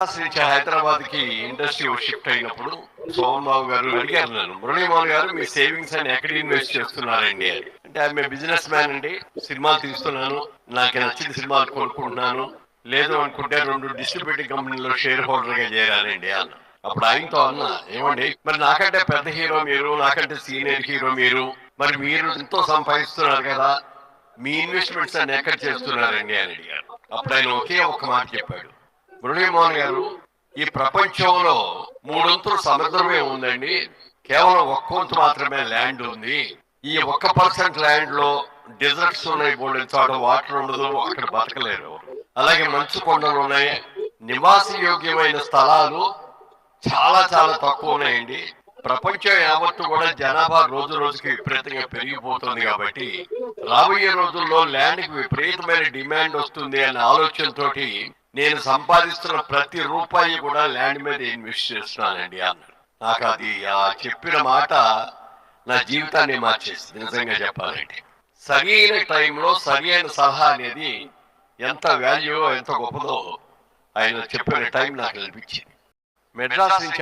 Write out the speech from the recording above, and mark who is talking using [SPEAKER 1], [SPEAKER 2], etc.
[SPEAKER 1] నుంచి హైదరాబాద్ కి industry shift అయినప్పుడు సోమన్ బాబు గారు అడిగారు నన్ను, మురళీమోహన్ గారు మీ సేవింగ్స్ అని ఎక్కడ ఇన్వెస్ట్ చేస్తున్నారండి అని. అంటే ఆమె బిజినెస్ మ్యాన్ అండి, సినిమాలు తీస్తున్నాను, నాకు నచ్చిన సినిమాలు కొనుక్కుంటున్నాను, లేదు అనుకుంటే 2 డిస్ట్రిబ్యూటింగ్ కంపెనీలో షేర్ హోల్డర్ గా చేరానండి అన్న. అప్పుడు ఆయనతో అన్నా, ఏమండి మరి నాకంటే పెద్ద హీరో మీరు, నాకంటే సీనియర్ హీరో మీరు, మరి మీరు ఎంతో సంపాదిస్తున్నారు కదా, మీ ఇన్వెస్ట్మెంట్స్ అన్ని ఎక్కడ చేస్తున్నారండి అని అడిగారు. అప్పుడు ఆయన ఒకే ఒక్క మాట చెప్పాడు, మురళీమోహన్ గారు, ఈ ప్రపంచంలో 3 వంతులు సముద్రమే ఉందండి, కేవలం 1 వంతు మాత్రమే ల్యాండ్ ఉంది. ఈ 1% ల్యాండ్ లో డెజర్ట్స్ ఉన్నాయి, బోల్డెన్ చోట వాటర్ ఉండదు, అక్కడ బతకలేరు. అలాగే మంచు కొండలు ఉన్నాయి, నివాస యోగ్యమైన స్థలాలు చాలా చాలా తక్కువ ఉన్నాయండి. ప్రపంచం యావత్తు కూడా జనాభా రోజు రోజుకి విపరీతంగా పెరిగిపోతుంది కాబట్టి రాబోయే రోజుల్లో ల్యాండ్ కి విపరీతమైన డిమాండ్ వస్తుంది అనే ఆలోచనతోటి నేను సంపాదిస్తున్న ప్రతి రూపాయి కూడా ల్యాండ్ మీద ఇన్వెస్ట్ చేస్తున్నానండి అన్నాడు. నాకు అది ఆ చెప్పిన మాట నా జీవితాన్ని మార్చేసింది నిజంగా చెప్పాలంటే. సరైన టైంలో సరైన సలహా అనేది ఎంత వాల్యూ, ఎంత గొప్పదో ఆయన చెప్పిన టైం నాకు అనిపించింది. మెడ్రాస్ నుంచి